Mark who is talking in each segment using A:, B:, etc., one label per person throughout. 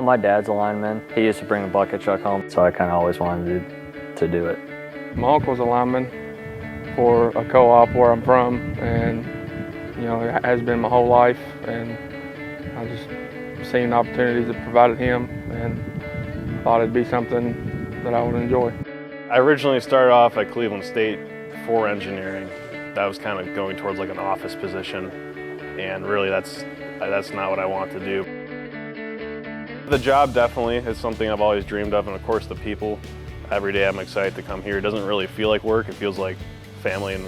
A: my dad's a lineman. He used to bring a bucket truck home, so I kind of always wanted to do it.
B: My uncle's a lineman for a co-op where I'm from, and it has been my whole life, and I just seen opportunities that provided him and thought it'd be something that I would enjoy.
C: I originally started off at Cleveland State for engineering. That was kind of going towards like an office position, and really that's not what I want to do. The job definitely is something I've always dreamed of, and of course the people. Every day I'm excited to come here. It doesn't really feel like work, it feels like family, and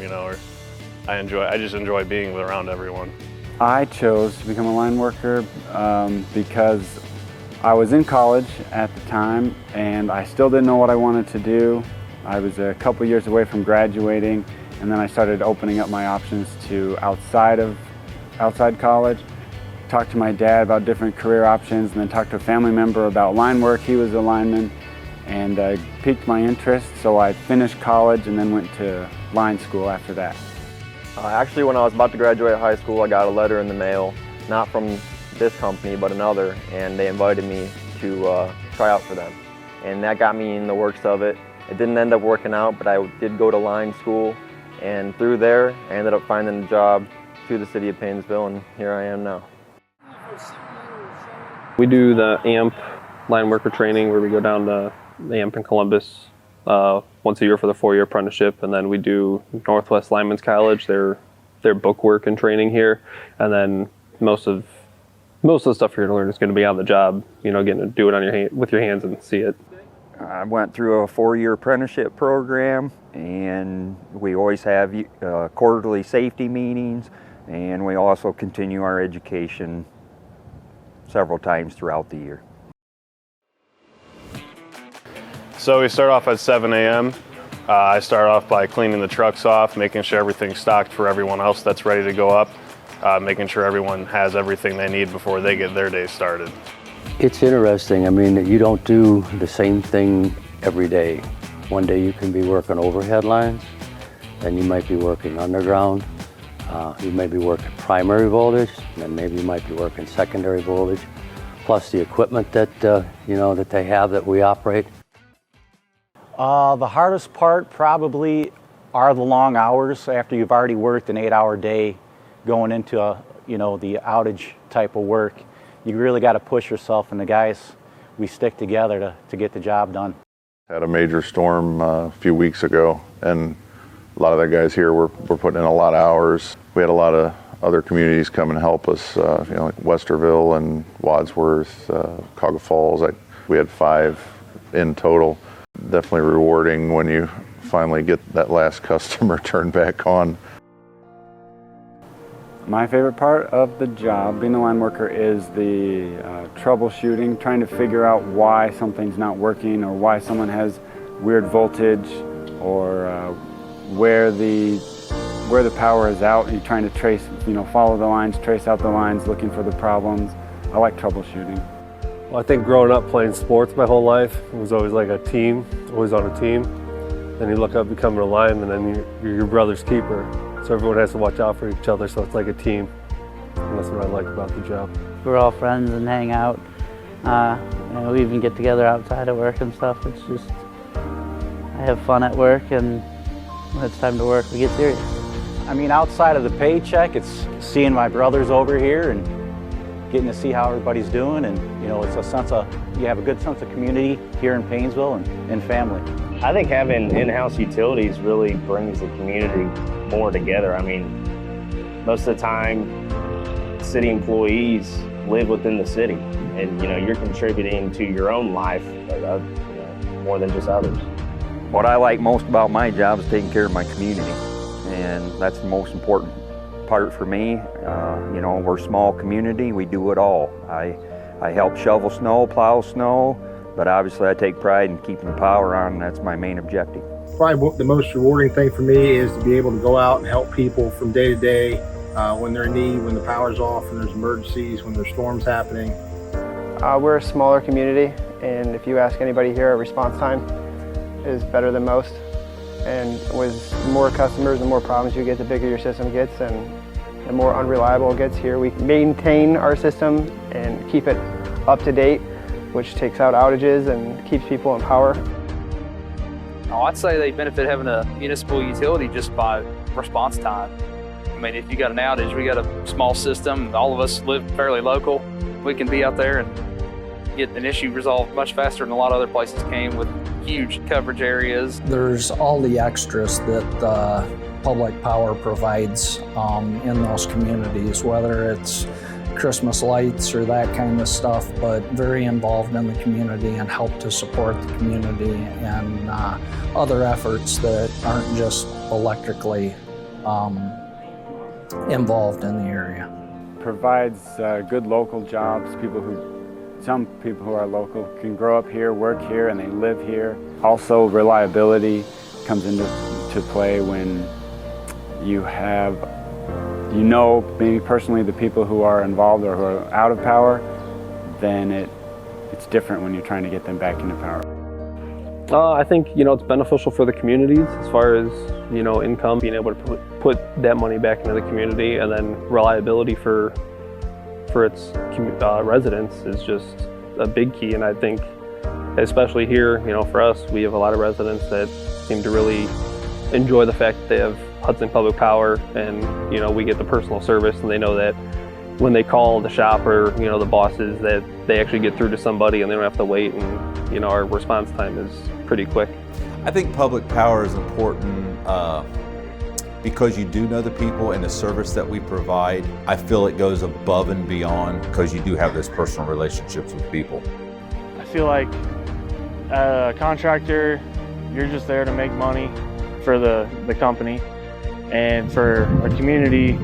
C: I just enjoy being around everyone.
D: I chose to become a line worker because I was in college at the time and I still didn't know what I wanted to do. I was a couple years away from graduating, and then I started opening up my options to outside college. Talked to my dad about different career options, and then talked to a family member about line work. He was a lineman, and piqued my interest, so I finished college and then went to line school after that.
A: Actually, when I was about to graduate high school, I got a letter in the mail, not from this company, but another, and they invited me to try out for them. And that got me in the works of it. It didn't end up working out, but I did go to line school, and through there, I ended up finding a job through the city of Paynesville, and here I am now.
E: We do the AMP line worker training where we go down to the AMP in Columbus once a year for the 4-year apprenticeship, and then we do Northwest Lineman's College, their book work and training here, and then most of the stuff you're going to learn is going to be on the job, getting to do it with your hands and see it.
F: I went through a 4-year apprenticeship program, and we always have quarterly safety meetings, and we also continue our education several times throughout the year.
C: So we start off at 7 a.m. I start off by cleaning the trucks off, making sure everything's stocked for everyone else that's ready to go up, making sure everyone has everything they need before they get their day started.
G: It's interesting. I mean, you don't do the same thing every day. One day you can be working overhead lines, then you might be working underground. You may be working primary voltage, and then maybe you might be working secondary voltage, plus the equipment that that they have that we operate.
H: The hardest part probably are the long hours after you've already worked an 8-hour day going into the outage type of work. You really got to push yourself, and the guys, we stick together to get the job done.
I: Had a major storm a few weeks ago, and a lot of the guys here were putting in a lot of hours. We had a lot of other communities come and help us, like Westerville and Wadsworth, Cuyahoga Falls. We had 5 in total. Definitely rewarding when you finally get that last customer turned back on.
D: My favorite part of the job, being a line worker, is the troubleshooting, trying to figure out why something's not working or why someone has weird voltage or where the power is out. You're trying to trace, follow the lines, trace out the lines, looking for the problems. I like troubleshooting.
E: Well, I think growing up playing sports my whole life, it was always like a team, always on a team. Then you look up becoming a lineman, and then you're your brother's keeper. So everyone has to watch out for each other, so it's like a team. And that's what I like about the job.
J: We're all friends and hang out. We even get together outside of work and stuff. It's just, I have fun at work, and when it's time to work, we get serious.
H: I mean, outside of the paycheck, it's seeing my brothers over here and getting to see how everybody's doing, and it's you have a good sense of community here in Paynesville and family.
K: I think having in-house utilities really brings the community more together. I mean, most of the time, city employees live within the city, and you're contributing to your own life more than just others.
F: What I like most about my job is taking care of my community, and that's the most important part for me. We're a small community, we do it all. I help shovel snow, plow snow, but obviously I take pride in keeping the power on, and that's my main objective.
L: Probably the most rewarding thing for me is to be able to go out and help people from day to day when they're in need, when the power's off, when there's emergencies, when there's storms happening.
B: We're a smaller community, and if you ask anybody here, our response time is better than most. And with more customers and more problems you get, the bigger your system gets, and the more unreliable it gets. Here we maintain our system and keep it up to date
M: which takes out outages and keeps people in power.
N: Oh, I'd say they benefit having a municipal utility just by response time. I mean, if you got an outage, we got a small system, all of us live fairly local. We can be out there and get an issue resolved much faster than a lot of other places can with huge coverage areas.
O: There's all the extras that public power provides in those communities, whether it's Christmas lights or that kind of stuff, but very involved in the community and help to support the community and other efforts that aren't just electrically involved in the area.
D: Provides good local jobs. Some people who are local can grow up here, work here, and they live here. Also, reliability comes into play when you have, maybe personally the people who are involved or who are out of power, then it's different when you're trying to get them back into power.
E: I think, it's beneficial for the communities as far as, income, being able to put that money back into the community, and then reliability for its residents is just a big key. And I think, especially here, for us, we have a lot of residents that seem to really enjoy the fact that they have Hudson Public Power, and we get the personal service, and they know that when they call the shop or the bosses, that they actually get through to somebody and they don't have to wait, and our response time is pretty quick.
P: I think public power is important because you do know the people and the service that we provide. I feel it goes above and beyond because you do have those personal relationships with people.
B: I feel like a contractor, you're just there to make money for the company, and for a community,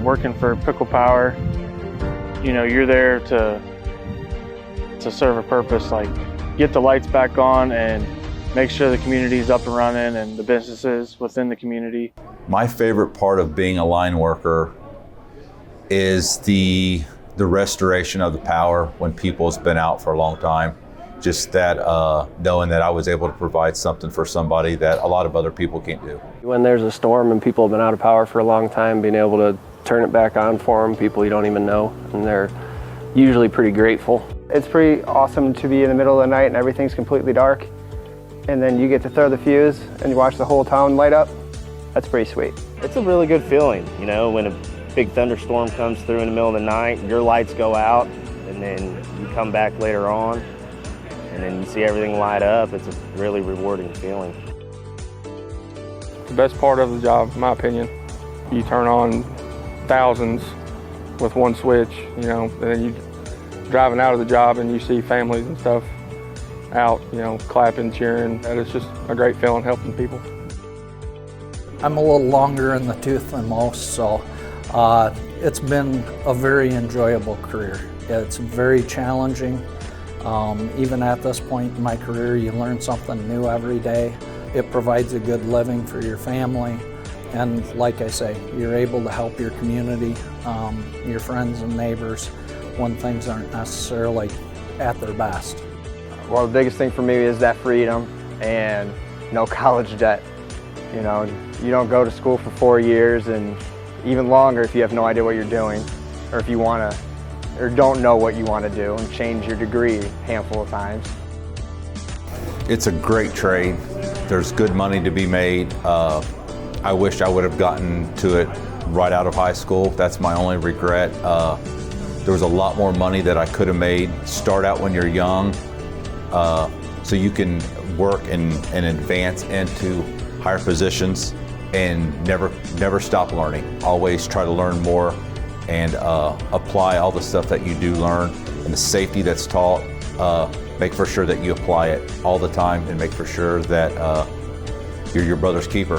B: working for Pickle Power, you're there to serve a purpose, like get the lights back on and make sure the community is up and running and the businesses within the community.
P: My favorite part of being a line worker is the restoration of the power when people's been out for a long time. Just that knowing that I was able to provide something for somebody that a lot of other people can't do.
M: When there's a storm and people have been out of power for a long time, being able to turn it back on for them, people you don't even know, and they're usually pretty grateful. It's pretty awesome to be in the middle of the night and everything's completely dark, and then you get to throw the fuse and you watch the whole town light up. That's pretty sweet.
K: It's a really good feeling, when a big thunderstorm comes through in the middle of the night, your lights go out, and then you come back later on, and then you see everything light up. It's a really rewarding feeling.
B: The best part of the job, in my opinion, you turn on thousands with one switch, and then you driving out of the job and you see families and stuff out, clapping, cheering, and it's just a great feeling helping people.
O: I'm a little longer in the tooth than most, so it's been a very enjoyable career. It's very challenging. Even at this point in my career, you learn something new every day. It provides a good living for your family, and like I say, you're able to help your community, your friends and neighbors when things aren't necessarily at their best.
M: Well, the biggest thing for me is that freedom and no college debt. You don't go to school for 4 years, and even longer if you have no idea what you're doing, or if you want to, or don't know what you want to do, and change your degree a handful of times.
P: It's a great trade. There's good money to be made. I wish I would have gotten to it right out of high school. That's my only regret. There was a lot more money that I could have made. Start out when you're young, so you can work and advance into higher positions, and never stop learning. Always try to learn more and apply all the stuff that you do learn, and the safety that's taught. Make for sure that you apply it all the time, and make for sure that you're your brother's keeper.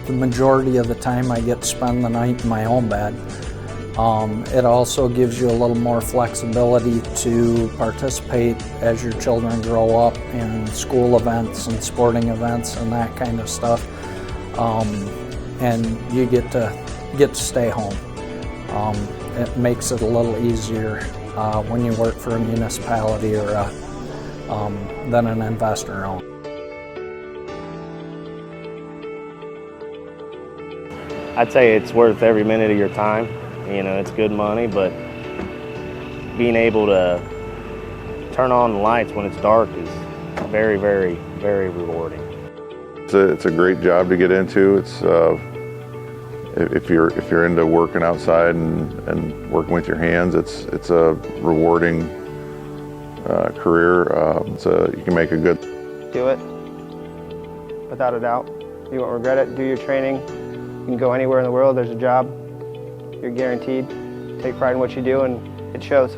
O: The majority of the time I get to spend the night in my own bed. It also gives you a little more flexibility to participate as your children grow up in school events and sporting events and that kind of stuff. And you get to stay home. It makes it a little easier when you work for a municipality or than an investor owned.
K: I'd say it's worth every minute of your time. It's good money, but being able to turn on the lights when it's dark is very, very, very rewarding.
I: It's a great job to get into. It's if you're into working outside and working with your hands, it's a rewarding career. You can make a good.
M: Do it, without a doubt. You won't regret it. Do your training. You can go anywhere in the world. There's a job. You're guaranteed. Take pride in what you do, and it shows.